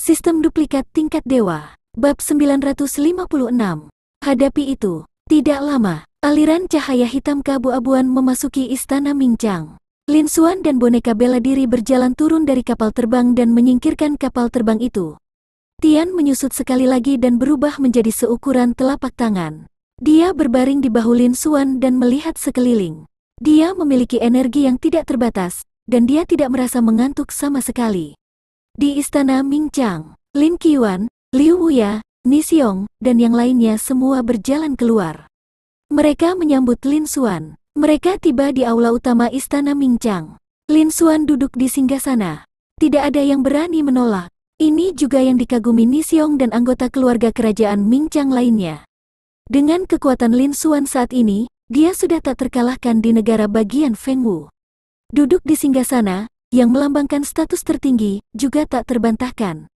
Sistem duplikat tingkat dewa. Bab 956. Hadapi itu. Tidak lama, aliran cahaya hitam keabu-abuan memasuki istana Mingchang. Lin Xuan dan boneka bela diri berjalan turun dari kapal terbang dan menyingkirkan kapal terbang itu. Tian menyusut sekali lagi dan berubah menjadi seukuran telapak tangan. Dia berbaring di bahu Lin Xuan dan melihat sekeliling. Dia memiliki energi yang tidak terbatas, dan dia tidak merasa mengantuk sama sekali. Di istana Mingchang, Lin Qiuan, Liu Wuya, Ni Xiong, dan yang lainnya semua berjalan keluar. Mereka menyambut Lin Xuan. Mereka tiba di aula utama istana Mingchang. Lin Xuan duduk di singgasana. Tidak ada yang berani menolak. Ini juga yang dikagumi Ni Xiong dan anggota keluarga kerajaan Mingchang lainnya. Dengan kekuatan Lin Xuan saat ini, dia sudah tak terkalahkan di negara bagian Fengwu. Duduk di singgasana, yang melambangkan status tertinggi, juga tak terbantahkan.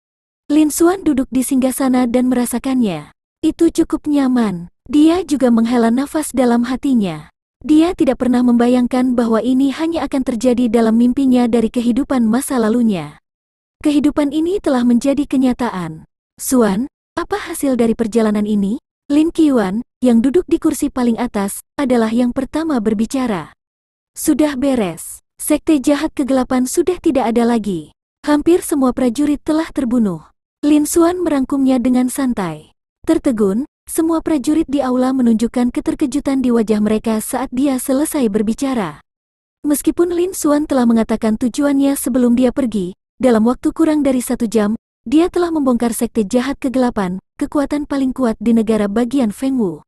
Lin Xuan duduk di singgasana dan merasakannya. Itu cukup nyaman. Dia juga menghela nafas dalam hatinya. Dia tidak pernah membayangkan bahwa ini hanya akan terjadi dalam mimpinya dari kehidupan masa lalunya. Kehidupan ini telah menjadi kenyataan. Xuan, apa hasil dari perjalanan ini? Lin Qiuan, yang duduk di kursi paling atas, adalah yang pertama berbicara. Sudah beres. Sekte jahat kegelapan sudah tidak ada lagi. Hampir semua prajurit telah terbunuh. Lin Xuan merangkumnya dengan santai. Tertegun, semua prajurit di aula menunjukkan keterkejutan di wajah mereka saat dia selesai berbicara. Meskipun Lin Xuan telah mengatakan tujuannya sebelum dia pergi, dalam waktu kurang dari 1 jam, dia telah membongkar sekte jahat kegelapan, kekuatan paling kuat di negara bagian Fengwu.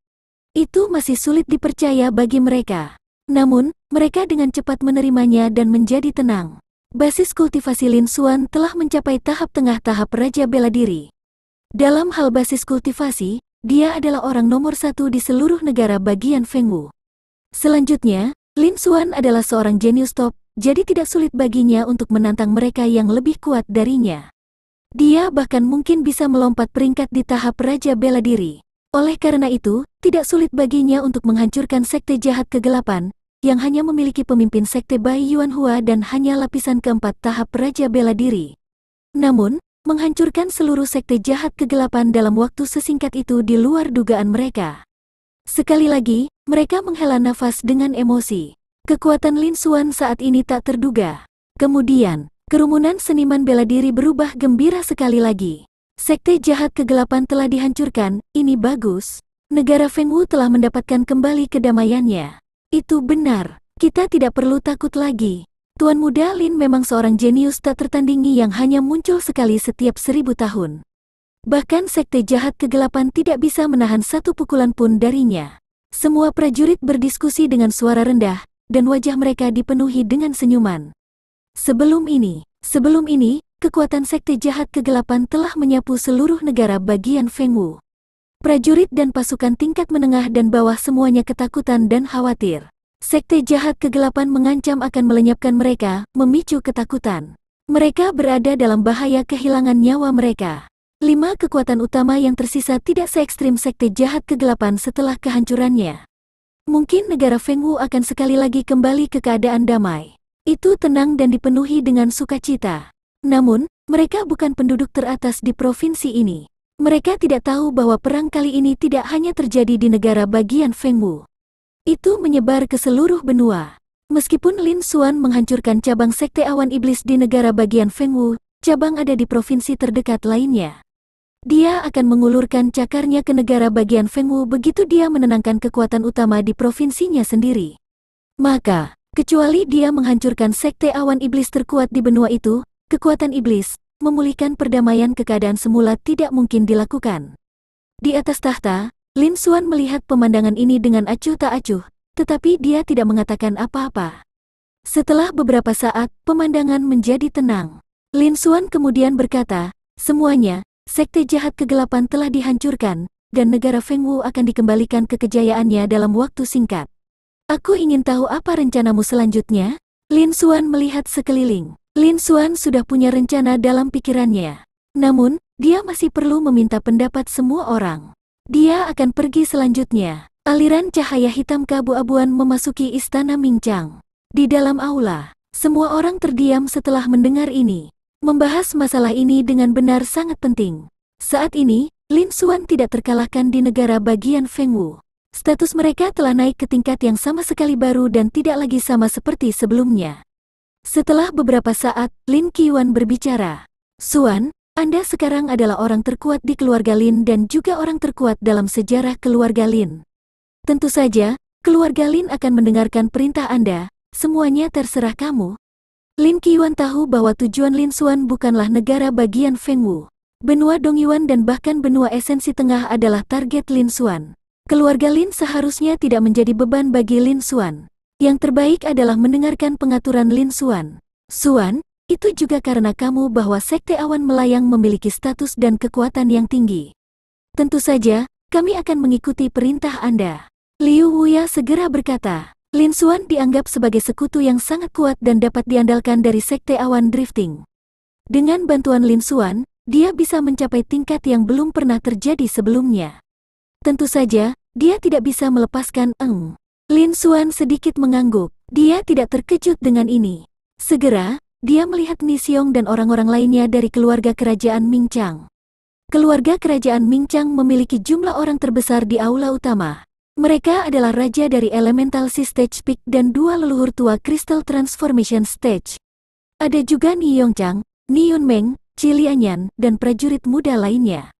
Itu masih sulit dipercaya bagi mereka. Namun, mereka dengan cepat menerimanya dan menjadi tenang. Basis kultivasi Lin Xuan telah mencapai tahap tengah tahap Raja Bela Diri. Dalam hal basis kultivasi, dia adalah orang nomor 1 di seluruh negara bagian Fengwu. Selanjutnya, Lin Xuan adalah seorang jenius top, jadi tidak sulit baginya untuk menantang mereka yang lebih kuat darinya. Dia bahkan mungkin bisa melompat peringkat di tahap Raja Bela Diri. Oleh karena itu, tidak sulit baginya untuk menghancurkan sekte jahat kegelapan, yang hanya memiliki pemimpin sekte Bai Yuanhua dan hanya lapisan keempat tahap Raja Bela Diri. Namun, menghancurkan seluruh sekte jahat kegelapan dalam waktu sesingkat itu di luar dugaan mereka. Sekali lagi, mereka menghela nafas dengan emosi. Kekuatan Lin Xuan saat ini tak terduga. Kemudian, kerumunan seniman bela diri berubah gembira sekali lagi. Sekte jahat kegelapan telah dihancurkan, ini bagus. Negara Fengwu telah mendapatkan kembali kedamaiannya. Itu benar, kita tidak perlu takut lagi. Tuan Muda Lin memang seorang jenius tak tertandingi yang hanya muncul sekali setiap 1000 tahun. Bahkan sekte jahat kegelapan tidak bisa menahan satu pukulan pun darinya. Semua prajurit berdiskusi dengan suara rendah, dan wajah mereka dipenuhi dengan senyuman. Sebelum ini, kekuatan sekte jahat kegelapan telah menyapu seluruh negara bagian Fengwu. Prajurit dan pasukan tingkat menengah dan bawah semuanya ketakutan dan khawatir. Sekte jahat kegelapan mengancam akan melenyapkan mereka, memicu ketakutan. Mereka berada dalam bahaya kehilangan nyawa mereka. 5 kekuatan utama yang tersisa tidak se-ekstrim sekte jahat kegelapan setelah kehancurannya. Mungkin negara Fengwu akan sekali lagi kembali ke keadaan damai. Itu tenang dan dipenuhi dengan sukacita. Namun, mereka bukan penduduk teratas di provinsi ini. Mereka tidak tahu bahwa perang kali ini tidak hanya terjadi di negara bagian Fengwu. Itu menyebar ke seluruh benua. Meskipun Lin Xuan menghancurkan cabang sekte awan iblis di negara bagian Fengwu, cabang ada di provinsi terdekat lainnya. Dia akan mengulurkan cakarnya ke negara bagian Fengwu begitu dia menenangkan kekuatan utama di provinsinya sendiri. Maka, kecuali dia menghancurkan sekte awan iblis terkuat di benua itu, kekuatan iblis, memulihkan perdamaian ke keadaan semula tidak mungkin dilakukan. Di atas tahta, Lin Xuan melihat pemandangan ini dengan acuh tak acuh, tetapi dia tidak mengatakan apa-apa. Setelah beberapa saat, pemandangan menjadi tenang. Lin Xuan kemudian berkata, semuanya, sekte jahat kegelapan telah dihancurkan, dan negara Fengwu akan dikembalikan ke kejayaannya dalam waktu singkat. Aku ingin tahu apa rencanamu selanjutnya? Lin Xuan melihat sekeliling. Lin Xuan sudah punya rencana dalam pikirannya. Namun, dia masih perlu meminta pendapat semua orang. Dia akan pergi selanjutnya. Aliran cahaya hitam keabu-abuan memasuki istana Mingchang. Di dalam aula, semua orang terdiam setelah mendengar ini. Membahas masalah ini dengan benar sangat penting. Saat ini, Lin Xuan tidak terkalahkan di negara bagian Fengwu. Status mereka telah naik ke tingkat yang sama sekali baru dan tidak lagi sama seperti sebelumnya. Setelah beberapa saat, Lin Qiuan berbicara. Xuan, Anda sekarang adalah orang terkuat di keluarga Lin dan juga orang terkuat dalam sejarah keluarga Lin. Tentu saja, keluarga Lin akan mendengarkan perintah Anda, semuanya terserah kamu. Lin Qiuan tahu bahwa tujuan Lin Xuan bukanlah negara bagian Fengwu. Benua Dongyuan dan bahkan benua esensi tengah adalah target Lin Xuan. Keluarga Lin seharusnya tidak menjadi beban bagi Lin Xuan. Yang terbaik adalah mendengarkan pengaturan Lin Xuan. Xuan, itu juga karena kamu bahwa Sekte Awan Melayang memiliki status dan kekuatan yang tinggi. Tentu saja, kami akan mengikuti perintah Anda. Liu Wuya segera berkata. Lin Xuan dianggap sebagai sekutu yang sangat kuat dan dapat diandalkan dari Sekte Awan Drifting. Dengan bantuan Lin Xuan, dia bisa mencapai tingkat yang belum pernah terjadi sebelumnya. Tentu saja, dia tidak bisa melepaskan Eng. Lin Xuan sedikit mengangguk. Dia tidak terkejut dengan ini. Segera, dia melihat Ni Xiong dan orang-orang lainnya dari keluarga kerajaan Mingchang. Keluarga kerajaan Mingchang memiliki jumlah orang terbesar di aula utama. Mereka adalah raja dari Elemental Sea Stage Peak dan dua leluhur tua Crystal Transformation Stage. Ada juga Ni Yongchang, Ni Yunmeng, Chi Lianyan, dan prajurit muda lainnya.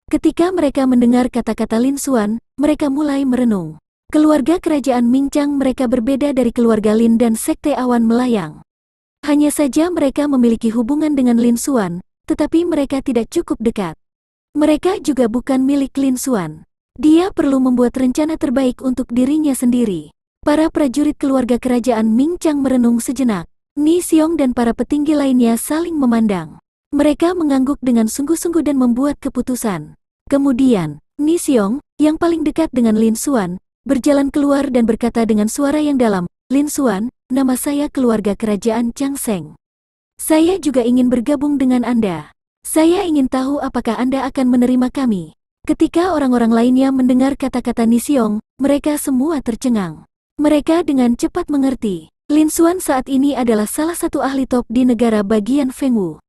Ketika mereka mendengar kata-kata Lin Xuan, mereka mulai merenung. Keluarga kerajaan Mingchang mereka berbeda dari keluarga Lin dan Sekte Awan Melayang. Hanya saja mereka memiliki hubungan dengan Lin Xuan, tetapi mereka tidak cukup dekat. Mereka juga bukan milik Lin Xuan. Dia perlu membuat rencana terbaik untuk dirinya sendiri. Para prajurit keluarga kerajaan Mingchang merenung sejenak. Ni Xiong dan para petinggi lainnya saling memandang. Mereka mengangguk dengan sungguh-sungguh dan membuat keputusan. Kemudian, Ni Xiong, yang paling dekat dengan Lin Xuan, berjalan keluar dan berkata dengan suara yang dalam, Lin Xuan, nama saya keluarga kerajaan Chang Sheng. Saya juga ingin bergabung dengan Anda. Saya ingin tahu apakah Anda akan menerima kami. Ketika orang-orang lainnya mendengar kata-kata Ni Xiong, mereka semua tercengang. Mereka dengan cepat mengerti, Lin Xuan saat ini adalah salah satu ahli top di negara bagian Fengwu.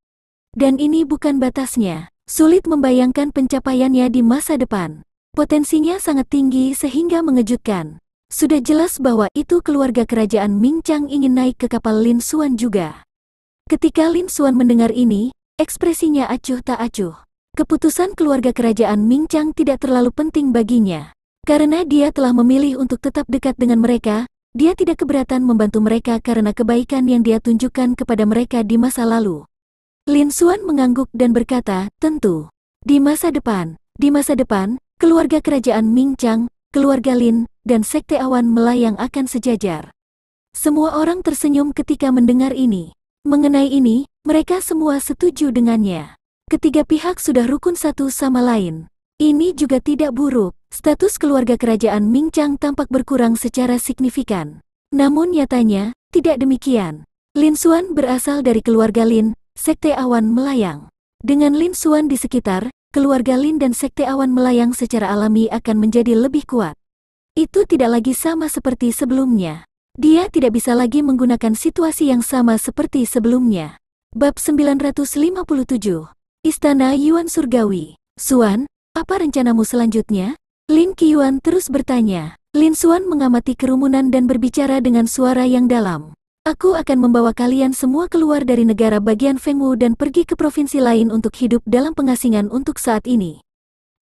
Dan ini bukan batasnya. Sulit membayangkan pencapaiannya di masa depan. Potensinya sangat tinggi sehingga mengejutkan. Sudah jelas bahwa itu keluarga kerajaan Mingchang ingin naik ke kapal Lin Xuan juga. Ketika Lin Xuan mendengar ini, ekspresinya acuh tak acuh. Keputusan keluarga kerajaan Mingchang tidak terlalu penting baginya. Karena dia telah memilih untuk tetap dekat dengan mereka, dia tidak keberatan membantu mereka karena kebaikan yang dia tunjukkan kepada mereka di masa lalu. Lin Xuan mengangguk dan berkata, tentu. Di masa depan, keluarga kerajaan Mingchang, keluarga Lin, dan Sekte Awan Melayang akan sejajar. Semua orang tersenyum ketika mendengar ini. Mengenai ini, mereka semua setuju dengannya. Ketiga pihak sudah rukun satu sama lain. Ini juga tidak buruk. Status keluarga kerajaan Mingchang tampak berkurang secara signifikan. Namun nyatanya, tidak demikian. Lin Xuan berasal dari keluarga Lin, Sekte Awan Melayang. Dengan Lin Xuan di sekitar, keluarga Lin dan Sekte Awan Melayang secara alami akan menjadi lebih kuat. Itu tidak lagi sama seperti sebelumnya. Dia tidak bisa lagi menggunakan situasi yang sama seperti sebelumnya. Bab 957 Istana Yuan Surgawi. Xuan, apa rencanamu selanjutnya? Lin Qiuan terus bertanya. Lin Xuan mengamati kerumunan dan berbicara dengan suara yang dalam. Aku akan membawa kalian semua keluar dari negara bagian Fengwu dan pergi ke provinsi lain untuk hidup dalam pengasingan untuk saat ini.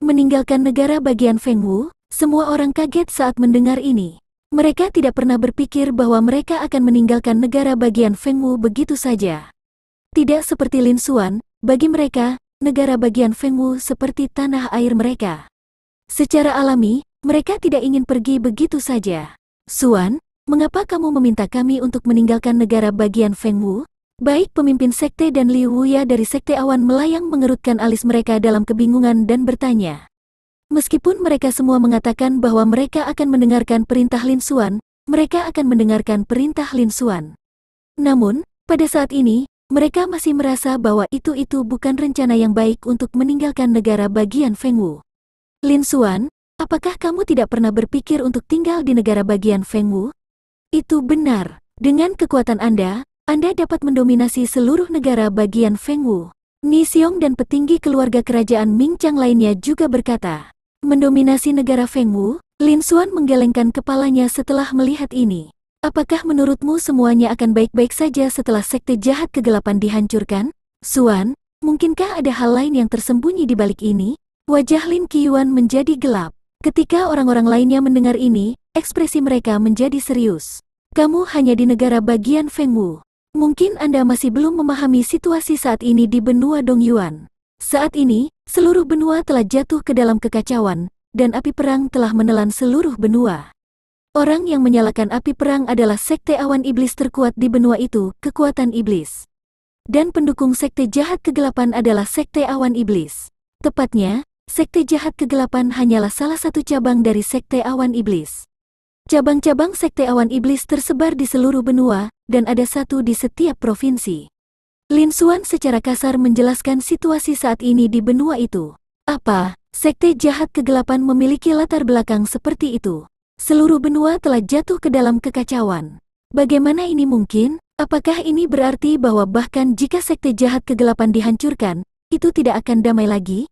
Meninggalkan negara bagian Fengwu, semua orang kaget saat mendengar ini. Mereka tidak pernah berpikir bahwa mereka akan meninggalkan negara bagian Fengwu begitu saja. Tidak seperti Lin Xuan, bagi mereka, negara bagian Fengwu seperti tanah air mereka. Secara alami, mereka tidak ingin pergi begitu saja. Xuan, mengapa kamu meminta kami untuk meninggalkan negara bagian Fengwu? Baik pemimpin sekte dan Liu Wuya dari Sekte Awan Melayang mengerutkan alis mereka dalam kebingungan dan bertanya. Meskipun mereka semua mengatakan bahwa mereka akan mendengarkan perintah Lin Xuan, mereka akan mendengarkan perintah Lin Xuan. Namun, pada saat ini, mereka masih merasa bahwa itu bukan rencana yang baik untuk meninggalkan negara bagian Fengwu. Lin Xuan, apakah kamu tidak pernah berpikir untuk tinggal di negara bagian Fengwu? Itu benar. Dengan kekuatan Anda, Anda dapat mendominasi seluruh negara bagian Fengwu. Ni Xiong dan petinggi keluarga kerajaan Ming Chang lainnya juga berkata, mendominasi negara Fengwu. Lin Xuan menggelengkan kepalanya setelah melihat ini. Apakah menurutmu semuanya akan baik-baik saja setelah sekte jahat kegelapan dihancurkan? Xuan, mungkinkah ada hal lain yang tersembunyi di balik ini? Wajah Lin Qiuan menjadi gelap. Ketika orang-orang lainnya mendengar ini, ekspresi mereka menjadi serius. Kamu hanya di negara bagian Fengwu. Mungkin Anda masih belum memahami situasi saat ini di benua Dongyuan. Saat ini, seluruh benua telah jatuh ke dalam kekacauan, dan api perang telah menelan seluruh benua. Orang yang menyalakan api perang adalah sekte awan iblis terkuat di benua itu, kekuatan iblis. Dan pendukung sekte jahat kegelapan adalah sekte awan iblis. Tepatnya, sekte jahat kegelapan hanyalah salah satu cabang dari sekte awan iblis. Cabang-cabang sekte awan iblis tersebar di seluruh benua, dan ada satu di setiap provinsi. Lin Xuan secara kasar menjelaskan situasi saat ini di benua itu. Apa? Sekte jahat kegelapan memiliki latar belakang seperti itu. Seluruh benua telah jatuh ke dalam kekacauan. Bagaimana ini mungkin? Apakah ini berarti bahwa bahkan jika sekte jahat kegelapan dihancurkan, itu tidak akan damai lagi?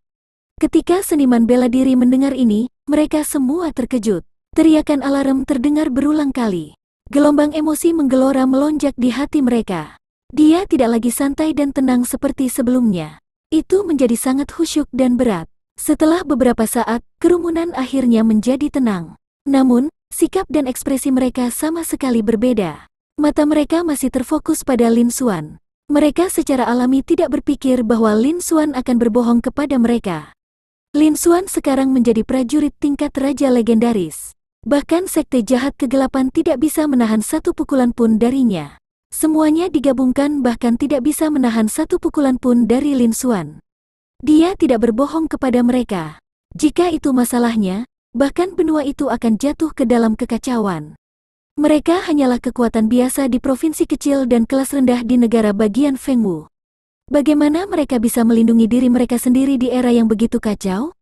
Ketika seniman bela diri mendengar ini, mereka semua terkejut. Teriakan alarm terdengar berulang kali. Gelombang emosi menggelora melonjak di hati mereka. Dia tidak lagi santai dan tenang seperti sebelumnya. Itu menjadi sangat khusyuk dan berat. Setelah beberapa saat, kerumunan akhirnya menjadi tenang. Namun, sikap dan ekspresi mereka sama sekali berbeda. Mata mereka masih terfokus pada Lin Xuan. Mereka secara alami tidak berpikir bahwa Lin Xuan akan berbohong kepada mereka. Lin Xuan sekarang menjadi prajurit tingkat raja legendaris. Bahkan sekte jahat kegelapan tidak bisa menahan satu pukulan pun darinya. Semuanya digabungkan bahkan tidak bisa menahan satu pukulan pun dari Lin Xuan. Dia tidak berbohong kepada mereka. Jika itu masalahnya, bahkan benua itu akan jatuh ke dalam kekacauan. Mereka hanyalah kekuatan biasa di provinsi kecil dan kelas rendah di negara bagian Fengwu. Bagaimana mereka bisa melindungi diri mereka sendiri di era yang begitu kacau?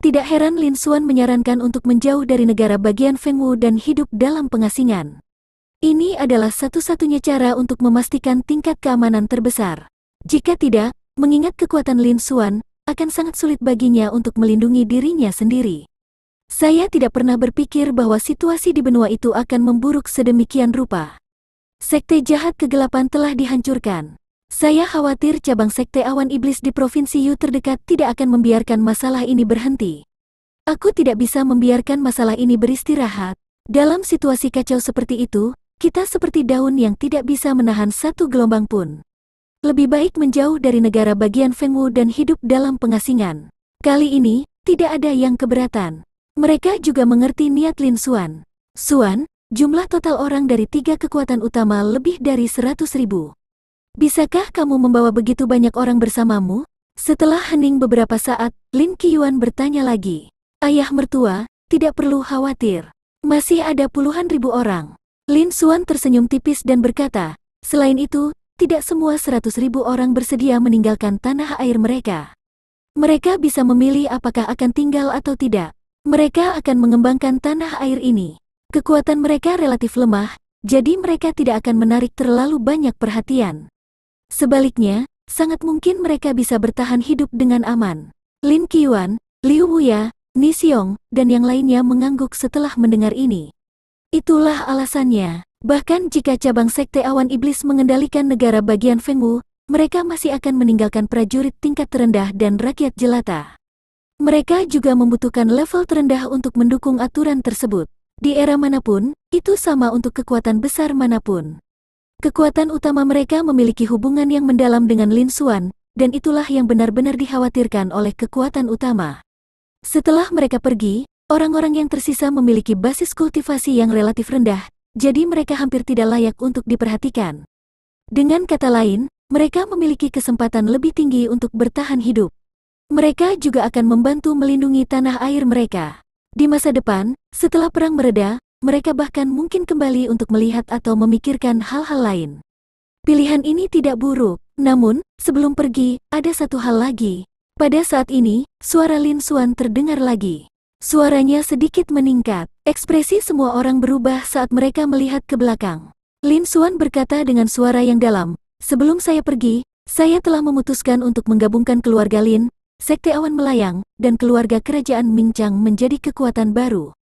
Tidak heran Lin Xuan menyarankan untuk menjauh dari negara bagian Fengwu dan hidup dalam pengasingan. Ini adalah satu-satunya cara untuk memastikan tingkat keamanan terbesar. Jika tidak, mengingat kekuatan Lin Xuan, akan sangat sulit baginya untuk melindungi dirinya sendiri. Saya tidak pernah berpikir bahwa situasi di benua itu akan memburuk sedemikian rupa. Sekte jahat kegelapan telah dihancurkan. Saya khawatir cabang sekte awan iblis di provinsi Yu terdekat tidak akan membiarkan masalah ini berhenti. Aku tidak bisa membiarkan masalah ini beristirahat. Dalam situasi kacau seperti itu, kita seperti daun yang tidak bisa menahan satu gelombang pun. Lebih baik menjauh dari negara bagian Fengwu dan hidup dalam pengasingan. Kali ini, tidak ada yang keberatan. Mereka juga mengerti niat Lin Xuan. Xuan, jumlah total orang dari 3 kekuatan utama lebih dari 100.000. Bisakah kamu membawa begitu banyak orang bersamamu? Setelah hening beberapa saat, Lin Qiuan bertanya lagi. Ayah mertua, tidak perlu khawatir. Masih ada puluhan ribu orang. Lin Xuan tersenyum tipis dan berkata, selain itu, tidak semua 100.000 orang bersedia meninggalkan tanah air mereka. Mereka bisa memilih apakah akan tinggal atau tidak. Mereka akan mengembangkan tanah air ini. Kekuatan mereka relatif lemah, jadi mereka tidak akan menarik terlalu banyak perhatian. Sebaliknya, sangat mungkin mereka bisa bertahan hidup dengan aman. Lin Qiuan, Liu Wuya, Ni Xiong, dan yang lainnya mengangguk setelah mendengar ini. Itulah alasannya. Bahkan jika cabang sekte awan iblis mengendalikan negara bagian Fengwu, mereka masih akan meninggalkan prajurit tingkat terendah dan rakyat jelata. Mereka juga membutuhkan level terendah untuk mendukung aturan tersebut. Di era manapun, itu sama untuk kekuatan besar manapun. Kekuatan utama mereka memiliki hubungan yang mendalam dengan Lin Xuan, dan itulah yang benar-benar dikhawatirkan oleh kekuatan utama. Setelah mereka pergi, orang-orang yang tersisa memiliki basis kultivasi yang relatif rendah, jadi mereka hampir tidak layak untuk diperhatikan. Dengan kata lain, mereka memiliki kesempatan lebih tinggi untuk bertahan hidup. Mereka juga akan membantu melindungi tanah air mereka. Di masa depan, setelah perang mereda, mereka bahkan mungkin kembali untuk melihat atau memikirkan hal-hal lain. Pilihan ini tidak buruk, namun, sebelum pergi, ada satu hal lagi. Pada saat ini, suara Lin Xuan terdengar lagi. Suaranya sedikit meningkat. Ekspresi semua orang berubah saat mereka melihat ke belakang. Lin Xuan berkata dengan suara yang dalam, "Sebelum saya pergi, saya telah memutuskan untuk menggabungkan keluarga Lin, Sekte Awan Melayang, dan keluarga kerajaan Mingchang menjadi kekuatan baru.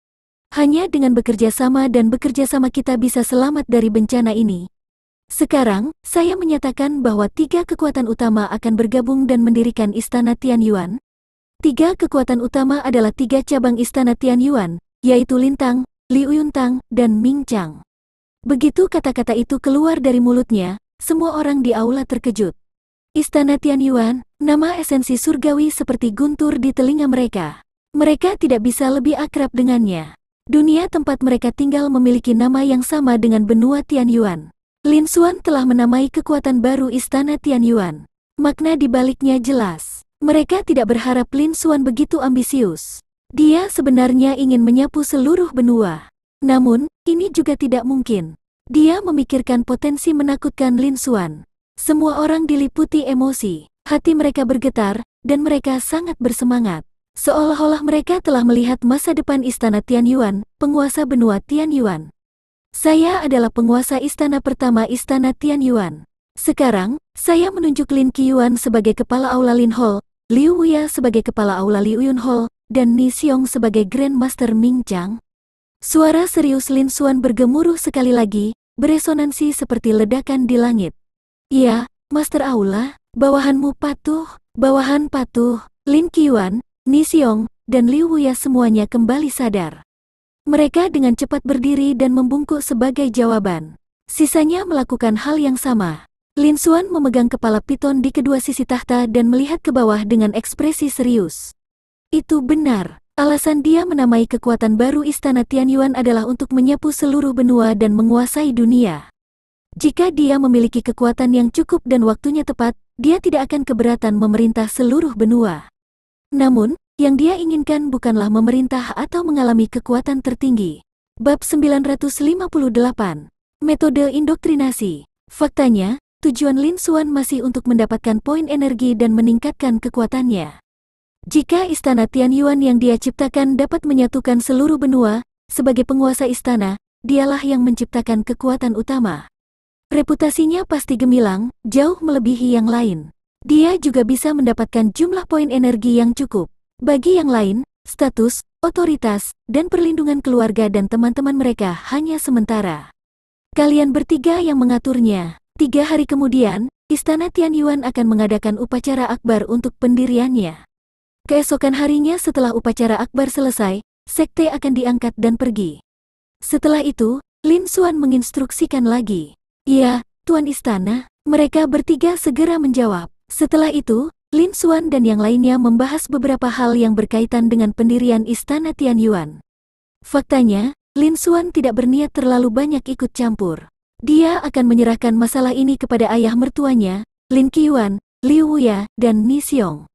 Hanya dengan bekerja sama dan bekerja sama kita bisa selamat dari bencana ini. Sekarang, saya menyatakan bahwa 3 kekuatan utama akan bergabung dan mendirikan Istana Tianyuan. 3 kekuatan utama adalah 3 cabang Istana Tianyuan, yaitu Lintang, Liuyuntang, dan Mingchang." Begitu kata-kata itu keluar dari mulutnya, semua orang di aula terkejut. Istana Tianyuan, nama esensi surgawi seperti guntur di telinga mereka. Mereka tidak bisa lebih akrab dengannya. Dunia tempat mereka tinggal memiliki nama yang sama dengan benua Tianyuan. Lin Xuan telah menamai kekuatan baru Istana Tianyuan. Makna di baliknya jelas. Mereka tidak berharap Lin Xuan begitu ambisius. Dia sebenarnya ingin menyapu seluruh benua. Namun, ini juga tidak mungkin. Dia memikirkan potensi menakutkan Lin Xuan. Semua orang diliputi emosi, hati mereka bergetar, dan mereka sangat bersemangat. Seolah-olah mereka telah melihat masa depan Istana Tianyuan, penguasa benua Tianyuan. "Saya adalah penguasa istana pertama Istana Tianyuan. Sekarang, saya menunjuk Lin Qiyuan sebagai kepala aula Lin Hall, Liu Wuya sebagai kepala aula Liuyun Hall, dan Ni Xiong sebagai Grand Master Mingchang." Suara serius Lin Xuan bergemuruh sekali lagi, beresonansi seperti ledakan di langit. "Ya, Master Aula, bawahanmu patuh, bawahan patuh." Lin Qiyuan, Ni Xiong, dan Liu Wuya semuanya kembali sadar. Mereka dengan cepat berdiri dan membungkuk sebagai jawaban. Sisanya melakukan hal yang sama. Lin Xuan memegang kepala piton di kedua sisi tahta dan melihat ke bawah dengan ekspresi serius. Itu benar. Alasan dia menamai kekuatan baru Istana Tianyuan adalah untuk menyapu seluruh benua dan menguasai dunia. Jika dia memiliki kekuatan yang cukup dan waktunya tepat, dia tidak akan keberatan memerintah seluruh benua. Namun, yang dia inginkan bukanlah memerintah atau mengalami kekuatan tertinggi. Bab 958. Metode Indoktrinasi. Faktanya, tujuan Lin Xuan masih untuk mendapatkan poin energi dan meningkatkan kekuatannya. Jika Istana Tianyuan yang dia ciptakan dapat menyatukan seluruh benua, sebagai penguasa istana, dialah yang menciptakan kekuatan utama. Reputasinya pasti gemilang, jauh melebihi yang lain. Dia juga bisa mendapatkan jumlah poin energi yang cukup. Bagi yang lain, status, otoritas, dan perlindungan keluarga dan teman-teman mereka hanya sementara. Kalian bertiga yang mengaturnya. 3 hari kemudian, Istana Tianyuan akan mengadakan upacara akbar untuk pendiriannya. Keesokan harinya setelah upacara akbar selesai, sekte akan diangkat dan pergi. Setelah itu, Lin Xuan menginstruksikan lagi. "Iya, Tuan Istana." Mereka bertiga segera menjawab. Setelah itu, Lin Xuan dan yang lainnya membahas beberapa hal yang berkaitan dengan pendirian Istana Tianyuan. Faktanya, Lin Xuan tidak berniat terlalu banyak ikut campur. Dia akan menyerahkan masalah ini kepada ayah mertuanya, Lin Qiyuan, Liu Wuya, dan Ni Xiong.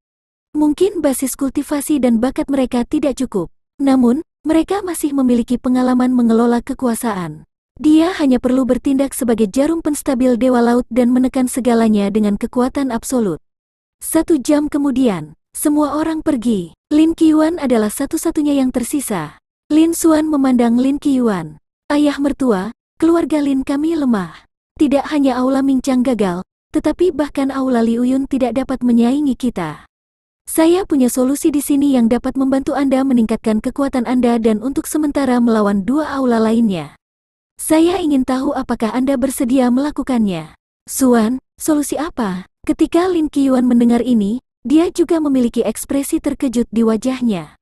Mungkin basis kultivasi dan bakat mereka tidak cukup, namun, mereka masih memiliki pengalaman mengelola kekuasaan. Dia hanya perlu bertindak sebagai jarum penstabil Dewa Laut dan menekan segalanya dengan kekuatan absolut. 1 jam kemudian, semua orang pergi. Lin Qiyuan adalah satu-satunya yang tersisa. Lin Xuan memandang Lin Qiyuan. "Ayah mertua, keluarga Lin kami lemah. Tidak hanya aula Mingchang gagal, tetapi bahkan aula Liuyun tidak dapat menyaingi kita. Saya punya solusi di sini yang dapat membantu Anda meningkatkan kekuatan Anda dan untuk sementara melawan 2 aula lainnya. Saya ingin tahu apakah Anda bersedia melakukannya." "Xuan, solusi apa?" Ketika Lin Qiyuan mendengar ini, dia juga memiliki ekspresi terkejut di wajahnya.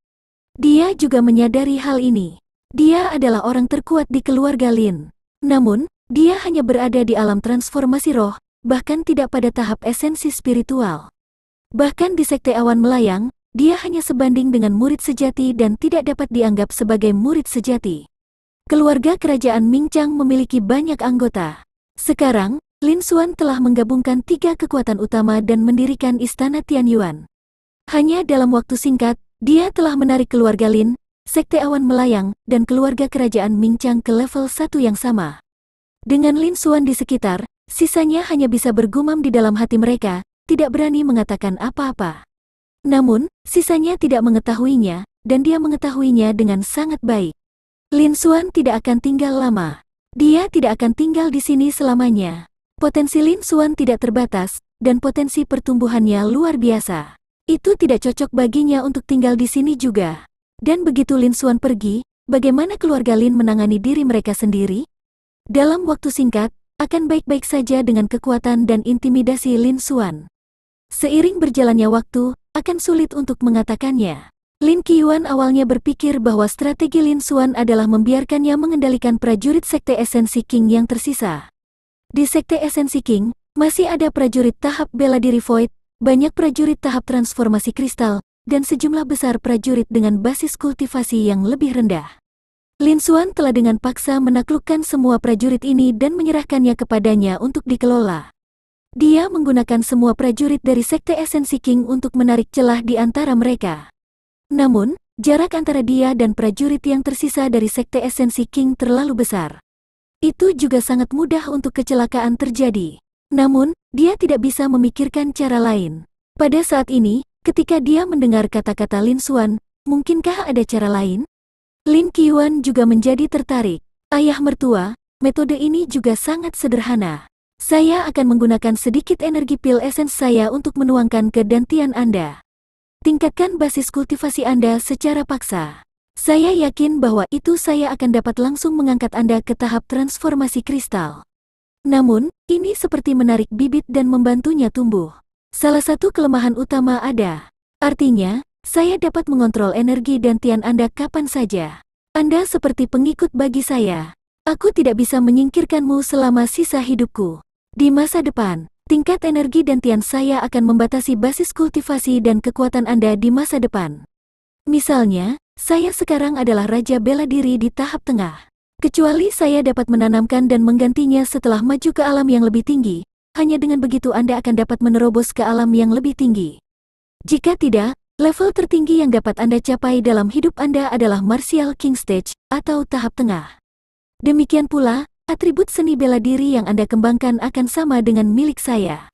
Dia juga menyadari hal ini. Dia adalah orang terkuat di keluarga Lin. Namun, dia hanya berada di alam transformasi roh, bahkan tidak pada tahap esensi spiritual. Bahkan di Sekte Awan Melayang, dia hanya sebanding dengan murid sejati dan tidak dapat dianggap sebagai murid sejati. Keluarga kerajaan Mingchang memiliki banyak anggota. Sekarang, Lin Xuan telah menggabungkan 3 kekuatan utama dan mendirikan Istana Tianyuan. Hanya dalam waktu singkat, dia telah menarik keluarga Lin, Sekte Awan Melayang, dan keluarga kerajaan Mingchang ke level 1 yang sama. Dengan Lin Xuan di sekitar, sisanya hanya bisa bergumam di dalam hati mereka, tidak berani mengatakan apa-apa. Namun, sisanya tidak mengetahuinya, dan dia mengetahuinya dengan sangat baik. Lin Xuan tidak akan tinggal lama. Dia tidak akan tinggal di sini selamanya. Potensi Lin Xuan tidak terbatas, dan potensi pertumbuhannya luar biasa. Itu tidak cocok baginya untuk tinggal di sini juga. Dan begitu Lin Xuan pergi, bagaimana keluarga Lin menangani diri mereka sendiri? Dalam waktu singkat, akan baik-baik saja dengan kekuatan dan intimidasi Lin Xuan. Seiring berjalannya waktu, akan sulit untuk mengatakannya. Lin Qiuan awalnya berpikir bahwa strategi Lin Xuan adalah membiarkannya mengendalikan prajurit Sekte Esensi King yang tersisa. Di Sekte Esensi King, masih ada prajurit tahap bela diri Void, banyak prajurit tahap transformasi kristal, dan sejumlah besar prajurit dengan basis kultivasi yang lebih rendah. Lin Xuan telah dengan paksa menaklukkan semua prajurit ini dan menyerahkannya kepadanya untuk dikelola. Dia menggunakan semua prajurit dari Sekte Esensi King untuk menarik celah di antara mereka. Namun, jarak antara dia dan prajurit yang tersisa dari Sekte Esensi King terlalu besar. Itu juga sangat mudah untuk kecelakaan terjadi. Namun, dia tidak bisa memikirkan cara lain. Pada saat ini, ketika dia mendengar kata-kata Lin Xuan, mungkinkah ada cara lain? Lin Qiuan juga menjadi tertarik. Ayah mertua, metode ini juga sangat sederhana. Saya akan menggunakan sedikit energi pil essence saya untuk menuangkan ke dantian Anda. Tingkatkan basis kultivasi Anda secara paksa. Saya yakin bahwa itu saya akan dapat langsung mengangkat Anda ke tahap transformasi kristal. Namun, ini seperti menarik bibit dan membantunya tumbuh. Salah satu kelemahan utama ada. Artinya, saya dapat mengontrol energi dantian Anda kapan saja. Anda seperti pengikut bagi saya. Aku tidak bisa menyingkirkanmu selama sisa hidupku. Di masa depan, tingkat energi dantian saya akan membatasi basis kultivasi dan kekuatan Anda di masa depan. Misalnya, saya sekarang adalah Raja Bela Diri di tahap tengah. Kecuali saya dapat menanamkan dan menggantinya setelah maju ke alam yang lebih tinggi, hanya dengan begitu Anda akan dapat menerobos ke alam yang lebih tinggi. Jika tidak, level tertinggi yang dapat Anda capai dalam hidup Anda adalah Martial King Stage, atau tahap tengah. Demikian pula, atribut seni bela diri yang Anda kembangkan akan sama dengan milik saya.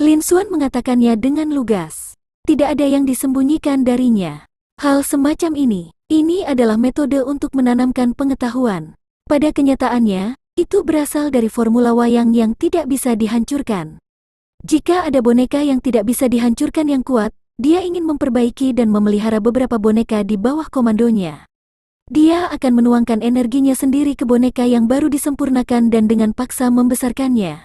Lin Xuan mengatakannya dengan lugas. Tidak ada yang disembunyikan darinya. Hal semacam ini adalah metode untuk menanamkan pengetahuan. Pada kenyataannya, itu berasal dari formula wayang yang tidak bisa dihancurkan. Jika ada boneka yang tidak bisa dihancurkan yang kuat, dia ingin memperbaiki dan memelihara beberapa boneka di bawah komandonya. Dia akan menuangkan energinya sendiri ke boneka yang baru disempurnakan dan dengan paksa membesarkannya.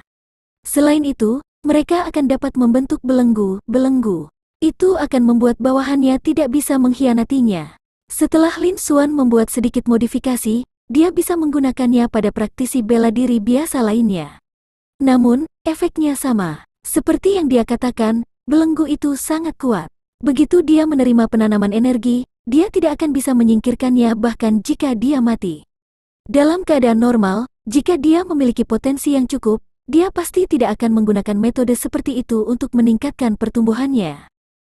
Selain itu, mereka akan dapat membentuk belenggu. Itu akan membuat bawahannya tidak bisa mengkhianatinya. Setelah Lin Xuan membuat sedikit modifikasi, dia bisa menggunakannya pada praktisi bela diri biasa lainnya. Namun, efeknya sama. Seperti yang dia katakan, belenggu itu sangat kuat. Begitu dia menerima penanaman energi, dia tidak akan bisa menyingkirkannya bahkan jika dia mati. Dalam keadaan normal, jika dia memiliki potensi yang cukup, dia pasti tidak akan menggunakan metode seperti itu untuk meningkatkan pertumbuhannya.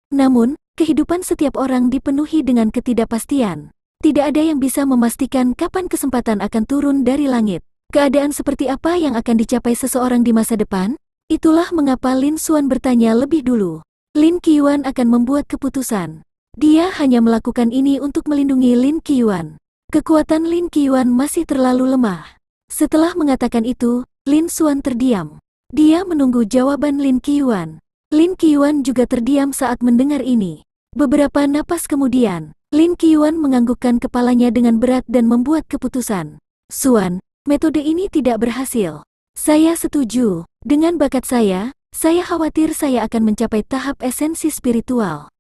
Namun, kehidupan setiap orang dipenuhi dengan ketidakpastian. Tidak ada yang bisa memastikan kapan kesempatan akan turun dari langit. Keadaan seperti apa yang akan dicapai seseorang di masa depan? Itulah mengapa Lin Xuan bertanya lebih dulu. Lin Qiuan akan membuat keputusan. Dia hanya melakukan ini untuk melindungi Lin Qiuan. Kekuatan Lin Qiuan masih terlalu lemah. Setelah mengatakan itu, Lin Xuan terdiam. Dia menunggu jawaban Lin Qiuan. Lin Qiuan juga terdiam saat mendengar ini. Beberapa napas kemudian, Lin Qiuan menganggukkan kepalanya dengan berat dan membuat keputusan. Xuan, metode ini tidak berhasil. Saya setuju. Dengan bakat saya khawatir saya akan mencapai tahap esensi spiritual.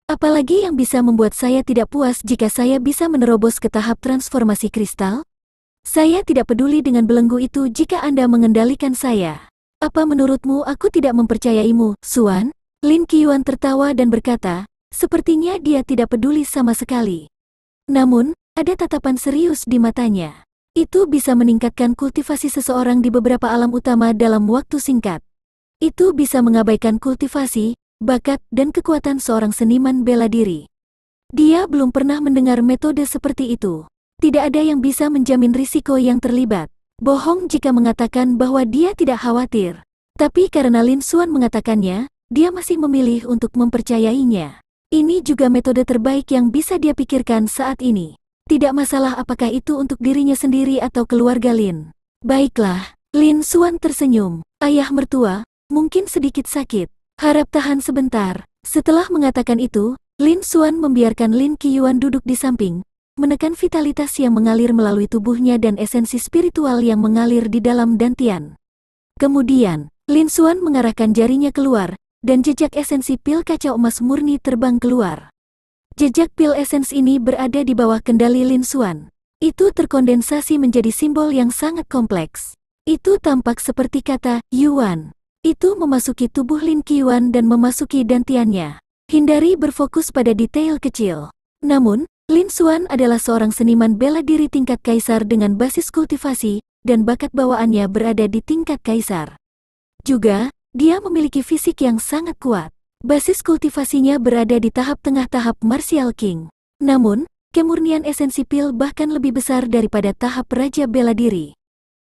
Apalagi yang bisa membuat saya tidak puas jika saya bisa menerobos ke tahap transformasi kristal? Saya tidak peduli dengan belenggu itu jika Anda mengendalikan saya. Apa menurutmu aku tidak mempercayaimu, Xuan? Lin Qiuan tertawa dan berkata, sepertinya dia tidak peduli sama sekali. Namun, ada tatapan serius di matanya. Itu bisa meningkatkan kultivasi seseorang di beberapa alam utama dalam waktu singkat. Itu bisa mengabaikan kultivasi, bakat, dan kekuatan seorang seniman bela diri. Dia belum pernah mendengar metode seperti itu. Tidak ada yang bisa menjamin risiko yang terlibat. Bohong jika mengatakan bahwa dia tidak khawatir. Tapi karena Lin Xuan mengatakannya, dia masih memilih untuk mempercayainya. Ini juga metode terbaik yang bisa dia pikirkan saat ini. Tidak masalah apakah itu untuk dirinya sendiri atau keluarga Lin. Baiklah, Lin Xuan tersenyum. Ayah mertua, mungkin sedikit sakit. Harap tahan sebentar. Setelah mengatakan itu, Lin Xuan membiarkan Lin Qiyuan duduk di samping, menekan vitalitas yang mengalir melalui tubuhnya dan esensi spiritual yang mengalir di dalam dantian. Kemudian, Lin Xuan mengarahkan jarinya keluar, dan jejak esensi pil kacau emas murni terbang keluar. Jejak pil esens ini berada di bawah kendali Lin Xuan. Itu terkondensasi menjadi simbol yang sangat kompleks. Itu tampak seperti kata Yuan. Itu memasuki tubuh Lin Qiyuan dan memasuki dantiannya. Hindari berfokus pada detail kecil. Namun, Lin Xuan adalah seorang seniman bela diri tingkat kaisar dengan basis kultivasi, dan bakat bawaannya berada di tingkat kaisar. Juga, dia memiliki fisik yang sangat kuat. Basis kultivasinya berada di tahap tengah tahap Martial King. Namun, kemurnian esensi pil bahkan lebih besar daripada tahap Raja Bela Diri.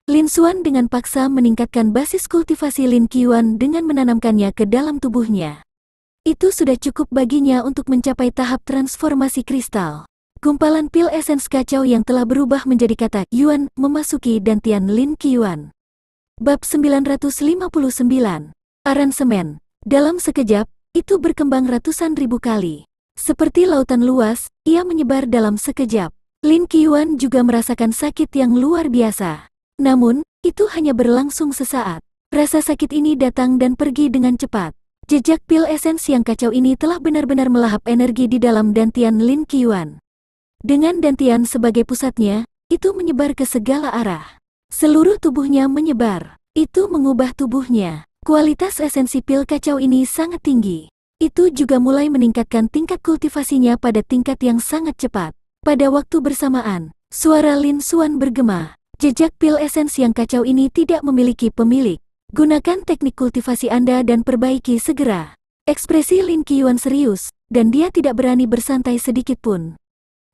Lin Xuan dengan paksa meningkatkan basis kultivasi Lin Qiyuan dengan menanamkannya ke dalam tubuhnya. Itu sudah cukup baginya untuk mencapai tahap transformasi kristal. Gumpalan pil esens kacau yang telah berubah menjadi kata Yuan memasuki dantian Lin Qiyuan. Bab 959. Aransemen. Dalam sekejap, itu berkembang ratusan ribu kali. Seperti lautan luas, ia menyebar dalam sekejap. Lin Qiyuan juga merasakan sakit yang luar biasa. Namun, itu hanya berlangsung sesaat. Rasa sakit ini datang dan pergi dengan cepat. Jejak pil esens yang kacau ini telah benar-benar melahap energi di dalam dantian Lin Qiyuan. Dengan dantian sebagai pusatnya, itu menyebar ke segala arah. Seluruh tubuhnya menyebar. Itu mengubah tubuhnya. Kualitas esensi pil kacau ini sangat tinggi. Itu juga mulai meningkatkan tingkat kultivasinya pada tingkat yang sangat cepat. Pada waktu bersamaan, suara Lin Xuan bergema. Jejak pil esens yang kacau ini tidak memiliki pemilik. Gunakan teknik kultivasi Anda dan perbaiki segera. Ekspresi Lin Qiyuan serius, dan dia tidak berani bersantai sedikit pun.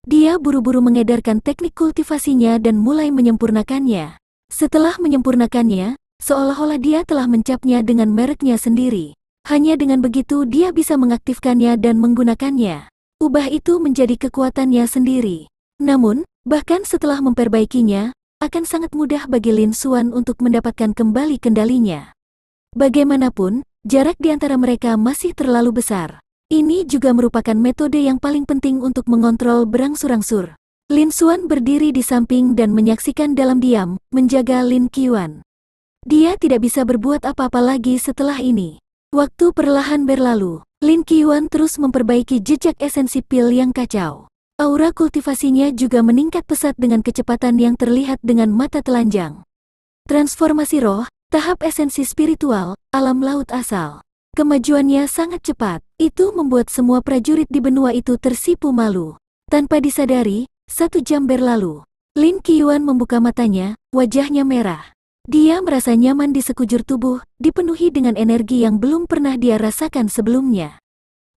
Dia buru-buru mengedarkan teknik kultivasinya dan mulai menyempurnakannya. Setelah menyempurnakannya, seolah-olah dia telah mencapnya dengan mereknya sendiri. Hanya dengan begitu dia bisa mengaktifkannya dan menggunakannya. Ubah itu menjadi kekuatannya sendiri. Namun, bahkan setelah memperbaikinya, akan sangat mudah bagi Lin Xuan untuk mendapatkan kembali kendalinya. Bagaimanapun, jarak di antara mereka masih terlalu besar. Ini juga merupakan metode yang paling penting untuk mengontrol berangsur-angsur. Lin Xuan berdiri di samping dan menyaksikan dalam diam, menjaga Lin Qiyuan. Dia tidak bisa berbuat apa-apa lagi setelah ini. Waktu perlahan berlalu, Lin Qiyuan terus memperbaiki jejak esensi pil yang kacau. Aura kultivasinya juga meningkat pesat dengan kecepatan yang terlihat dengan mata telanjang. Transformasi roh, tahap esensi spiritual, alam laut asal. Kemajuannya sangat cepat, itu membuat semua prajurit di benua itu tersipu malu. Tanpa disadari, 1 jam berlalu. Lin Qiyuan membuka matanya, wajahnya merah. Dia merasa nyaman di sekujur tubuh, dipenuhi dengan energi yang belum pernah dia rasakan sebelumnya.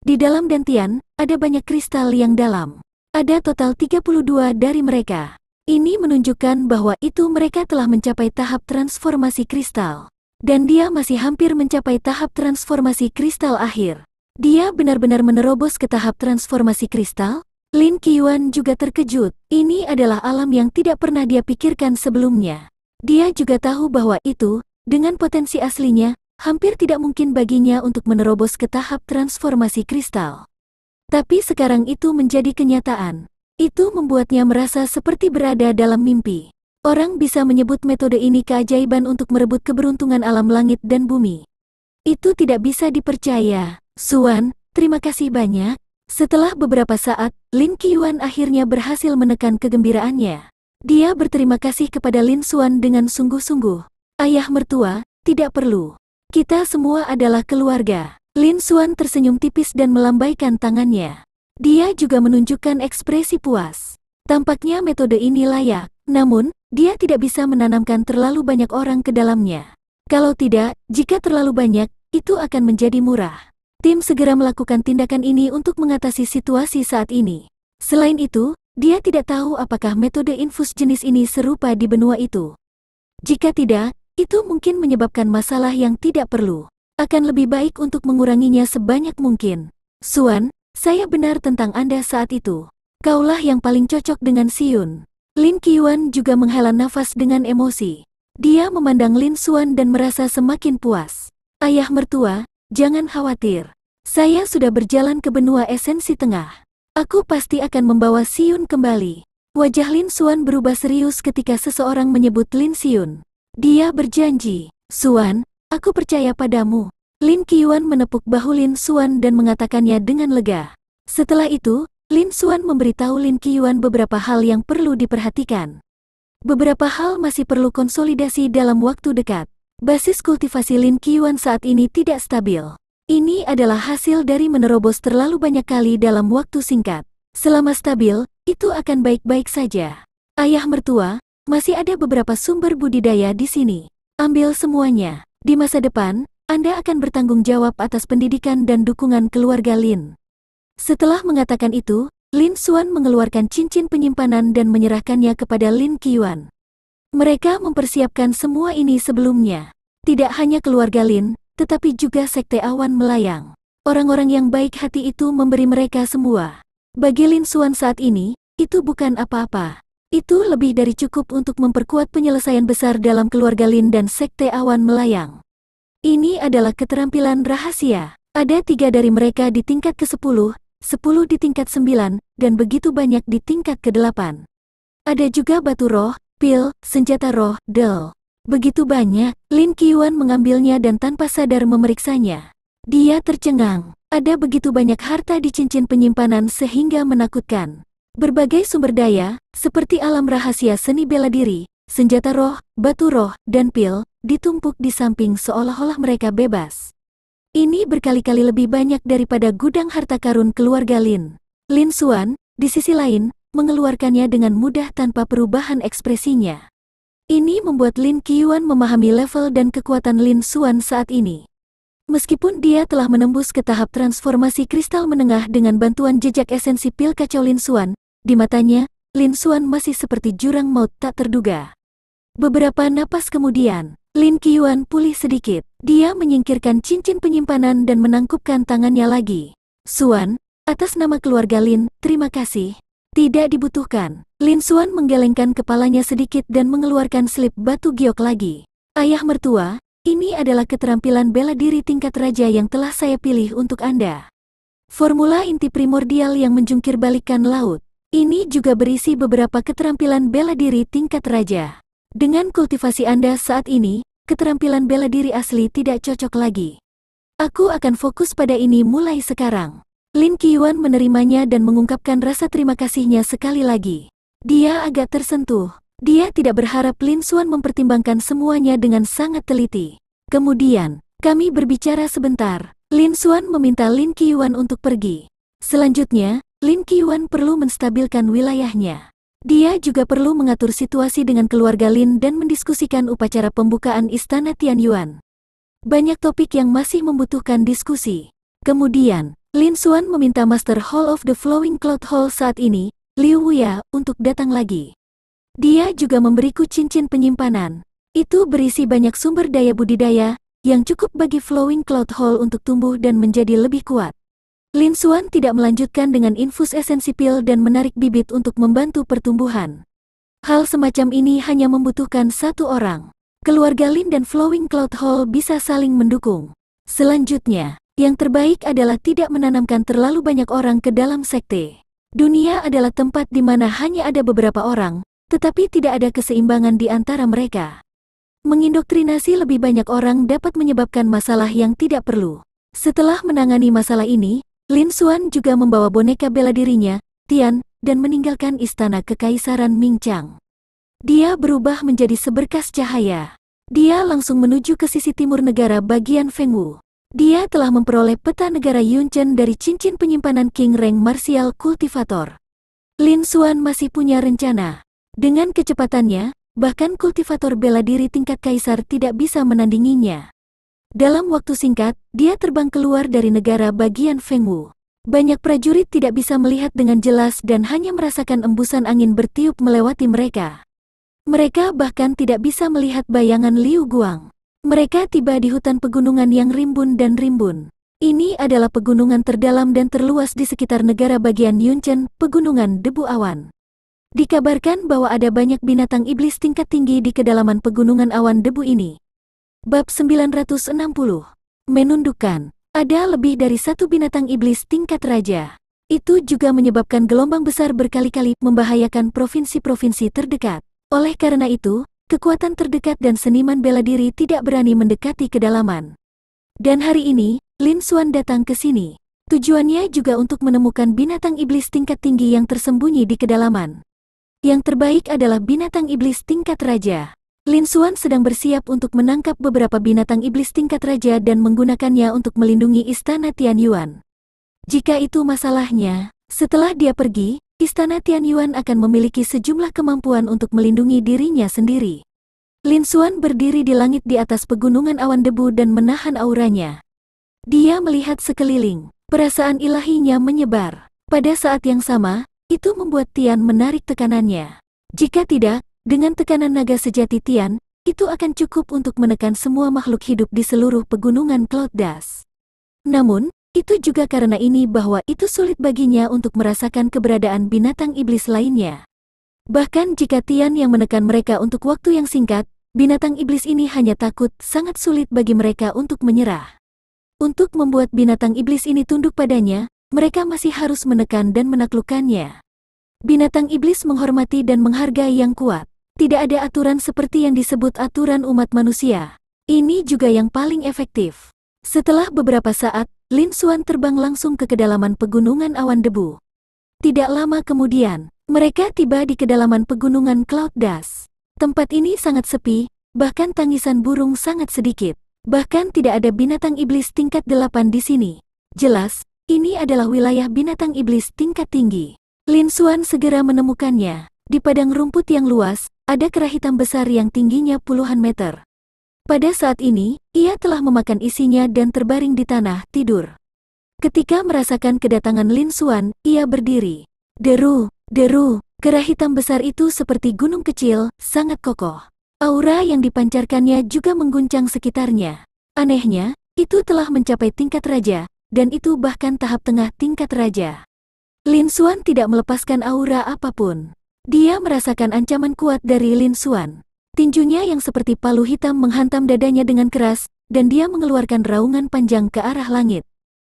Di dalam dantian, ada banyak kristal yang dalam. Ada total 32 dari mereka. Ini menunjukkan bahwa itu mereka telah mencapai tahap transformasi kristal. Dan dia masih hampir mencapai tahap transformasi kristal akhir. Dia benar-benar menerobos ke tahap transformasi kristal? Lin Qiyuan juga terkejut. Ini adalah alam yang tidak pernah dia pikirkan sebelumnya. Dia juga tahu bahwa itu, dengan potensi aslinya, hampir tidak mungkin baginya untuk menerobos ke tahap transformasi kristal. Tapi sekarang itu menjadi kenyataan. Itu membuatnya merasa seperti berada dalam mimpi. Orang bisa menyebut metode ini keajaiban untuk merebut keberuntungan alam langit dan bumi. Itu tidak bisa dipercaya. Xuan, terima kasih banyak. Setelah beberapa saat, Lin Qiyuan akhirnya berhasil menekan kegembiraannya. Dia berterima kasih kepada Lin Xuan dengan sungguh-sungguh. Ayah mertua, tidak perlu. Kita semua adalah keluarga. Lin Xuan tersenyum tipis dan melambaikan tangannya. Dia juga menunjukkan ekspresi puas. Tampaknya metode ini layak, namun, dia tidak bisa menanamkan terlalu banyak orang ke dalamnya. Kalau tidak, jika terlalu banyak, itu akan menjadi murah. Tim segera melakukan tindakan ini untuk mengatasi situasi saat ini. Selain itu, dia tidak tahu apakah metode infus jenis ini serupa di benua itu. Jika tidak, itu mungkin menyebabkan masalah yang tidak perlu. Akan lebih baik untuk menguranginya sebanyak mungkin. Xuan, saya benar tentang Anda saat itu. Kaulah yang paling cocok dengan Siun. Lin Qiyuan juga menghela nafas dengan emosi. Dia memandang Lin Xuan dan merasa semakin puas. Ayah mertua, jangan khawatir. Saya sudah berjalan ke benua esensi tengah. Aku pasti akan membawa Xiun kembali. Wajah Lin Xuan berubah serius ketika seseorang menyebut Lin Xiun. Dia berjanji, Xuan, aku percaya padamu. Lin Qiuan menepuk bahu Lin Xuan dan mengatakannya dengan lega. Setelah itu, Lin Xuan memberitahu Lin Qiuan beberapa hal yang perlu diperhatikan. Beberapa hal masih perlu konsolidasi dalam waktu dekat. Basis kultivasi Lin Qiuan saat ini tidak stabil. Ini adalah hasil dari menerobos terlalu banyak kali dalam waktu singkat. Selama stabil, itu akan baik-baik saja. Ayah mertua, masih ada beberapa sumber budidaya di sini. Ambil semuanya. Di masa depan, Anda akan bertanggung jawab atas pendidikan dan dukungan keluarga Lin. Setelah mengatakan itu, Lin Xuan mengeluarkan cincin penyimpanan dan menyerahkannya kepada Lin Qiuan. Mereka mempersiapkan semua ini sebelumnya. Tidak hanya keluarga Lin, tetapi juga sekte awan melayang. Orang-orang yang baik hati itu memberi mereka semua. Bagi Lin Xuan saat ini, itu bukan apa-apa. Itu lebih dari cukup untuk memperkuat penyelesaian besar dalam keluarga Lin dan sekte awan melayang. Ini adalah keterampilan rahasia. Ada 3 dari mereka di tingkat ke-10, 10 di tingkat 9, dan begitu banyak di tingkat ke-8. Ada juga batu roh, pil, senjata roh, del. Begitu banyak, Lin Qiuan mengambilnya dan tanpa sadar memeriksanya. Dia tercengang. Ada begitu banyak harta di cincin penyimpanan sehingga menakutkan. Berbagai sumber daya, seperti alam rahasia seni bela diri, senjata roh, batu roh, dan pil, ditumpuk di samping seolah-olah mereka bebas. Ini berkali-kali lebih banyak daripada gudang harta karun keluarga Lin. Lin Xuan, di sisi lain, mengeluarkannya dengan mudah tanpa perubahan ekspresinya. Ini membuat Lin Qiuan memahami level dan kekuatan Lin Xuan saat ini. Meskipun dia telah menembus ke tahap transformasi kristal menengah dengan bantuan jejak esensi pil kacau Lin Xuan, di matanya, Lin Xuan masih seperti jurang maut tak terduga. Beberapa napas kemudian, Lin Qiuan pulih sedikit. Dia menyingkirkan cincin penyimpanan dan menangkupkan tangannya lagi. Xuan, atas nama keluarga Lin, terima kasih. Tidak dibutuhkan. Lin Xuan menggelengkan kepalanya sedikit dan mengeluarkan slip batu giok lagi. Ayah mertua, ini adalah keterampilan bela diri tingkat raja yang telah saya pilih untuk Anda. Formula inti primordial yang menjungkir balikan laut. Ini juga berisi beberapa keterampilan bela diri tingkat raja. Dengan kultivasi Anda saat ini, keterampilan bela diri asli tidak cocok lagi. Aku akan fokus pada ini mulai sekarang. Lin Qiuan menerimanya dan mengungkapkan rasa terima kasihnya sekali lagi. Dia agak tersentuh. Dia tidak berharap Lin Xuan mempertimbangkan semuanya dengan sangat teliti. Kemudian, kami berbicara sebentar. Lin Xuan meminta Lin Qiuan untuk pergi. Selanjutnya, Lin Qiuan perlu menstabilkan wilayahnya. Dia juga perlu mengatur situasi dengan keluarga Lin dan mendiskusikan upacara pembukaan Istana Tianyuan. Banyak topik yang masih membutuhkan diskusi. Kemudian, Lin Xuan meminta Master Hall of the Flowing Cloud Hall saat ini, Liu Wuya, untuk datang lagi. Dia juga memberiku cincin penyimpanan. Itu berisi banyak sumber daya budidaya, yang cukup bagi Flowing Cloud Hall untuk tumbuh dan menjadi lebih kuat. Lin Xuan tidak melanjutkan dengan infus esensi pil dan menarik bibit untuk membantu pertumbuhan. Hal semacam ini hanya membutuhkan satu orang. Keluarga Lin dan Flowing Cloud Hall bisa saling mendukung. Selanjutnya, yang terbaik adalah tidak menanamkan terlalu banyak orang ke dalam sekte. Dunia adalah tempat di mana hanya ada beberapa orang, tetapi tidak ada keseimbangan di antara mereka. Mengindoktrinasi lebih banyak orang dapat menyebabkan masalah yang tidak perlu. Setelah menangani masalah ini, Lin Xuan juga membawa boneka bela dirinya, Tian, dan meninggalkan istana kekaisaran Mingchang. Dia berubah menjadi seberkas cahaya. Dia langsung menuju ke sisi timur negara bagian Fengwu. Dia telah memperoleh peta negara Yunchen dari cincin penyimpanan King Reng Martial Cultivator. Lin Xuan masih punya rencana. Dengan kecepatannya, bahkan kultivator bela diri tingkat kaisar tidak bisa menandinginya. Dalam waktu singkat, dia terbang keluar dari negara bagian Fengwu. Banyak prajurit tidak bisa melihat dengan jelas dan hanya merasakan embusan angin bertiup melewati mereka. Mereka bahkan tidak bisa melihat bayangan Liu Guang. Mereka tiba di hutan pegunungan yang rimbun dan rimbun. Ini adalah pegunungan terdalam dan terluas di sekitar negara bagian Yunchen, pegunungan debu awan. Dikabarkan bahwa ada banyak binatang iblis tingkat tinggi di kedalaman pegunungan awan debu ini. Bab 960. Menundukkan. Ada lebih dari satu binatang iblis tingkat raja. Itu juga menyebabkan gelombang besar berkali-kali membahayakan provinsi-provinsi terdekat. Oleh karena itu, kekuatan terdekat dan seniman bela diri tidak berani mendekati kedalaman. Dan hari ini, Lin Xuan datang ke sini. Tujuannya juga untuk menemukan binatang iblis tingkat tinggi yang tersembunyi di kedalaman. Yang terbaik adalah binatang iblis tingkat raja. Lin Xuan sedang bersiap untuk menangkap beberapa binatang iblis tingkat raja dan menggunakannya untuk melindungi istana Tianyuan. Jika itu masalahnya, setelah dia pergi, istana Tianyuan akan memiliki sejumlah kemampuan untuk melindungi dirinya sendiri. Lin Xuan berdiri di langit di atas pegunungan awan debu dan menahan auranya. Dia melihat sekeliling, perasaan ilahinya menyebar. Pada saat yang sama, itu membuat Tian menarik tekanannya. Jika tidak, dengan tekanan naga sejati Tian, itu akan cukup untuk menekan semua makhluk hidup di seluruh pegunungan Cloud Dust. Namun, itu juga karena ini bahwa itu sulit baginya untuk merasakan keberadaan binatang iblis lainnya. Bahkan jika Tian yang menekan mereka untuk waktu yang singkat, binatang iblis ini hanya takut, sangat sulit bagi mereka untuk menyerah. Untuk membuat binatang iblis ini tunduk padanya, mereka masih harus menekan dan menaklukkannya. Binatang iblis menghormati dan menghargai yang kuat. Tidak ada aturan seperti yang disebut aturan umat manusia. Ini juga yang paling efektif. Setelah beberapa saat, Lin Xuan terbang langsung ke kedalaman pegunungan awan debu. Tidak lama kemudian, mereka tiba di kedalaman pegunungan Cloud Dust. Tempat ini sangat sepi, bahkan tangisan burung sangat sedikit. Bahkan tidak ada binatang iblis tingkat 8 di sini. Jelas, ini adalah wilayah binatang iblis tingkat tinggi. Lin Xuan segera menemukannya. Di padang rumput yang luas, ada kera hitam besar yang tingginya puluhan meter. Pada saat ini, ia telah memakan isinya dan terbaring di tanah, tidur. Ketika merasakan kedatangan Lin Xuan, ia berdiri. Deru, deru, kera hitam besar itu seperti gunung kecil, sangat kokoh. Aura yang dipancarkannya juga mengguncang sekitarnya. Anehnya, itu telah mencapai tingkat raja, dan itu bahkan tahap tengah tingkat raja. Lin Xuan tidak melepaskan aura apapun. Dia merasakan ancaman kuat dari Lin Xuan. Tinjunya yang seperti palu hitam menghantam dadanya dengan keras, dan dia mengeluarkan raungan panjang ke arah langit.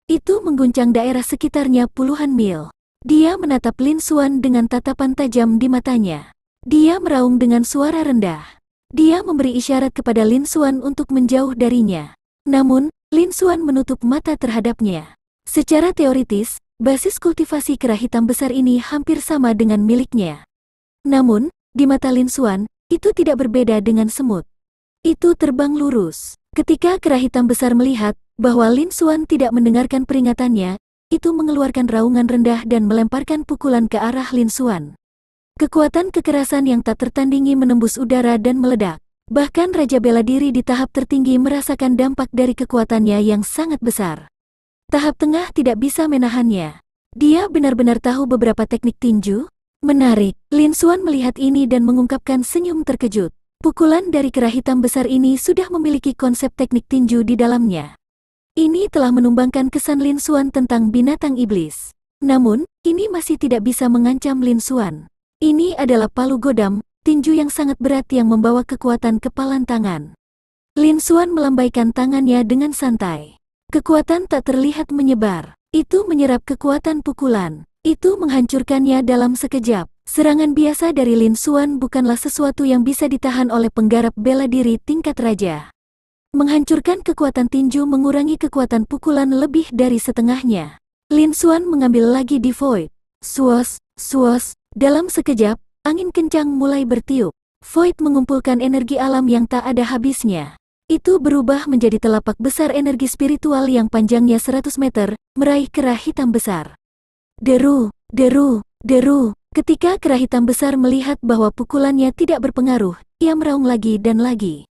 Itu mengguncang daerah sekitarnya puluhan mil. Dia menatap Lin Xuan dengan tatapan tajam di matanya. Dia meraung dengan suara rendah. Dia memberi isyarat kepada Lin Xuan untuk menjauh darinya. Namun, Lin Xuan menutup mata terhadapnya. Secara teoritis, basis kultivasi kera hitam besar ini hampir sama dengan miliknya. Namun, di mata Lin Xuan, itu tidak berbeda dengan semut. Itu terbang lurus. Ketika kera hitam besar melihat bahwa Lin Xuan tidak mendengarkan peringatannya, itu mengeluarkan raungan rendah dan melemparkan pukulan ke arah Lin Xuan. Kekuatan kekerasan yang tak tertandingi menembus udara dan meledak. Bahkan Raja Bela Diri di tahap tertinggi merasakan dampak dari kekuatannya yang sangat besar. Tahap tengah tidak bisa menahannya. Dia benar-benar tahu beberapa teknik tinju. Menarik, Lin Xuan melihat ini dan mengungkapkan senyum terkejut. Pukulan dari kera hitam besar ini sudah memiliki konsep teknik tinju di dalamnya. Ini telah menumbangkan kesan Lin Xuan tentang binatang iblis. Namun, ini masih tidak bisa mengancam Lin Xuan. Ini adalah palu godam, tinju yang sangat berat yang membawa kekuatan kepalan tangan. Lin Xuan melambaikan tangannya dengan santai. Kekuatan tak terlihat menyebar. Itu menyerap kekuatan pukulan. Itu menghancurkannya dalam sekejap. Serangan biasa dari Lin Xuan bukanlah sesuatu yang bisa ditahan oleh penggarap bela diri tingkat raja. Menghancurkan kekuatan tinju mengurangi kekuatan pukulan lebih dari setengahnya. Lin Xuan mengambil lagi di Void. Suos, suos. Dalam sekejap, angin kencang mulai bertiup. Void mengumpulkan energi alam yang tak ada habisnya. Itu berubah menjadi telapak besar energi spiritual yang panjangnya 100 meter, meraih kera hitam besar. Deru, deru, deru. Ketika kera hitam besar melihat bahwa pukulannya tidak berpengaruh, ia meraung lagi dan lagi.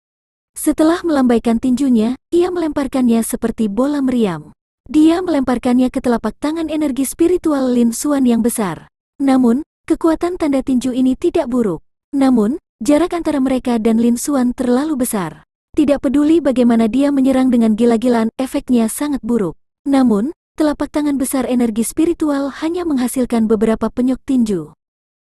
Setelah melambaikan tinjunya, ia melemparkannya seperti bola meriam. Dia melemparkannya ke telapak tangan energi spiritual Lin Xuan yang besar. Namun, kekuatan tanda tinju ini tidak buruk. Namun, jarak antara mereka dan Lin Xuan terlalu besar. Tidak peduli bagaimana dia menyerang dengan gila-gilaan, efeknya sangat buruk. Namun, telapak tangan besar energi spiritual hanya menghasilkan beberapa penyok tinju.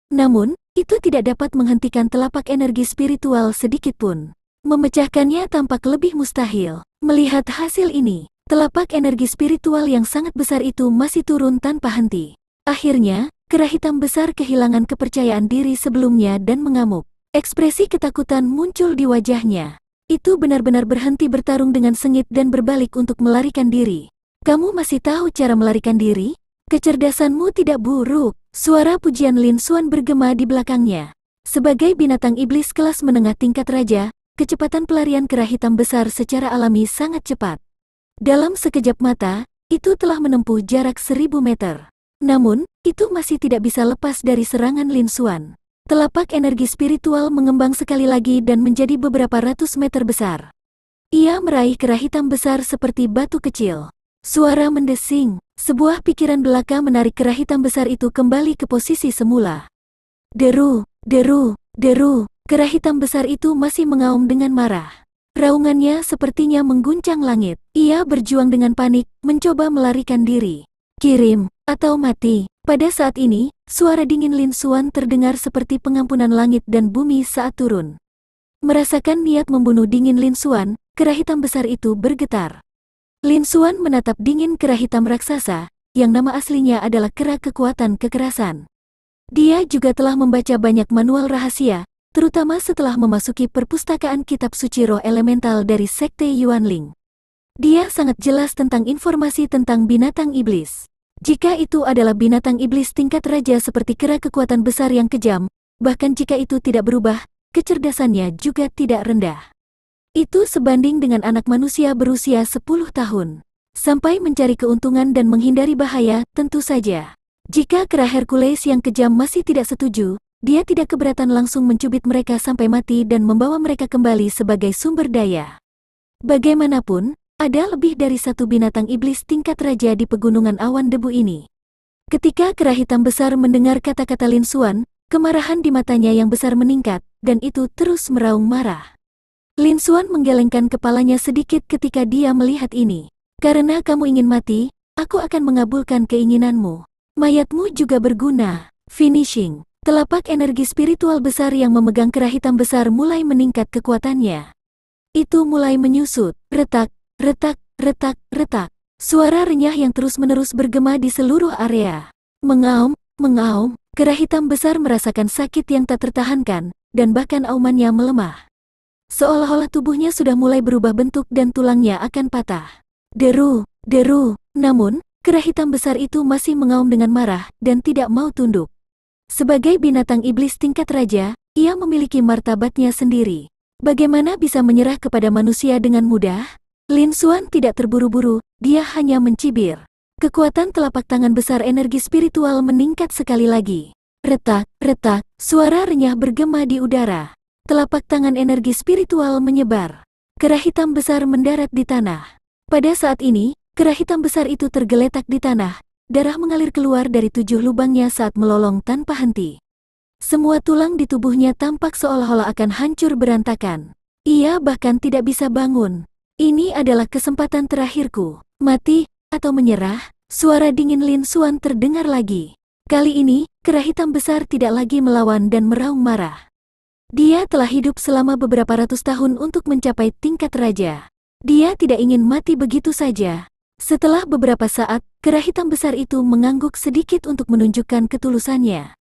Namun, itu tidak dapat menghentikan telapak energi spiritual sedikitpun. Memecahkannya tampak lebih mustahil. Melihat hasil ini, telapak energi spiritual yang sangat besar itu masih turun tanpa henti. Akhirnya, kera hitam besar kehilangan kepercayaan diri sebelumnya dan mengamuk. Ekspresi ketakutan muncul di wajahnya. Itu benar-benar berhenti bertarung dengan sengit dan berbalik untuk melarikan diri. Kamu masih tahu cara melarikan diri? Kecerdasanmu tidak buruk. Suara pujian Lin Xuan bergema di belakangnya. Sebagai binatang iblis kelas menengah tingkat raja, kecepatan pelarian kera hitam besar secara alami sangat cepat. Dalam sekejap mata, itu telah menempuh jarak 1000 meter. Namun, itu masih tidak bisa lepas dari serangan Lin Xuan. Telapak energi spiritual mengembang sekali lagi dan menjadi beberapa ratus meter besar. Ia meraih kera hitam besar seperti batu kecil. Suara mendesing, sebuah pikiran belaka menarik kera hitam besar itu kembali ke posisi semula. Deru, deru, deru, kera hitam besar itu masih mengaum dengan marah. Raungannya sepertinya mengguncang langit. Ia berjuang dengan panik, mencoba melarikan diri. Kirim, atau mati. Pada saat ini, suara dingin Lin Xuan terdengar seperti pengampunan langit dan bumi saat turun. Merasakan niat membunuh dingin Lin Xuan, kera hitam besar itu bergetar. Lin Xuan menatap dingin kera hitam raksasa, yang nama aslinya adalah kera kekuatan kekerasan. Dia juga telah membaca banyak manual rahasia, terutama setelah memasuki perpustakaan kitab suci roh elemental dari Sekte Yuanling. Dia sangat jelas tentang informasi tentang binatang iblis. Jika itu adalah binatang iblis tingkat raja seperti kera kekuatan besar yang kejam, bahkan jika itu tidak berubah, kecerdasannya juga tidak rendah. Itu sebanding dengan anak manusia berusia 10 tahun. Sampai mencari keuntungan dan menghindari bahaya, tentu saja. Jika kera Hercules yang kejam masih tidak setuju, dia tidak keberatan langsung mencubit mereka sampai mati dan membawa mereka kembali sebagai sumber daya. Bagaimanapun, ada lebih dari satu binatang iblis tingkat raja di pegunungan awan debu ini. Ketika kera hitam besar mendengar kata-kata Lin Xuan, kemarahan di matanya yang besar meningkat, dan itu terus meraung marah. Lin Xuan menggelengkan kepalanya sedikit ketika dia melihat ini. Karena kamu ingin mati, aku akan mengabulkan keinginanmu. Mayatmu juga berguna. Finishing. Telapak energi spiritual besar yang memegang kera hitam besar mulai meningkat kekuatannya. Itu mulai menyusut. Retak. Retak, retak, retak. Suara renyah yang terus-menerus bergema di seluruh area. Mengaum, mengaum, kera hitam besar merasakan sakit yang tak tertahankan, dan bahkan aumannya melemah. Seolah-olah tubuhnya sudah mulai berubah bentuk dan tulangnya akan patah. Deru, deru, namun, kera hitam besar itu masih mengaum dengan marah dan tidak mau tunduk. Sebagai binatang iblis tingkat raja, ia memiliki martabatnya sendiri. Bagaimana bisa menyerah kepada manusia dengan mudah? Lin Xuan tidak terburu-buru, dia hanya mencibir. Kekuatan telapak tangan besar energi spiritual meningkat sekali lagi. Retak, retak, suara renyah bergema di udara. Telapak tangan energi spiritual menyebar. Kera hitam besar mendarat di tanah. Pada saat ini, kera hitam besar itu tergeletak di tanah. Darah mengalir keluar dari 7 lubangnya saat melolong tanpa henti. Semua tulang di tubuhnya tampak seolah-olah akan hancur berantakan. Ia bahkan tidak bisa bangun. Ini adalah kesempatan terakhirku. Mati, atau menyerah. Suara dingin Lin Xuan terdengar lagi. Kali ini, kera hitam besar tidak lagi melawan dan meraung marah. Dia telah hidup selama beberapa ratus tahun untuk mencapai tingkat raja. Dia tidak ingin mati begitu saja. Setelah beberapa saat, kera hitam besar itu mengangguk sedikit untuk menunjukkan ketulusannya.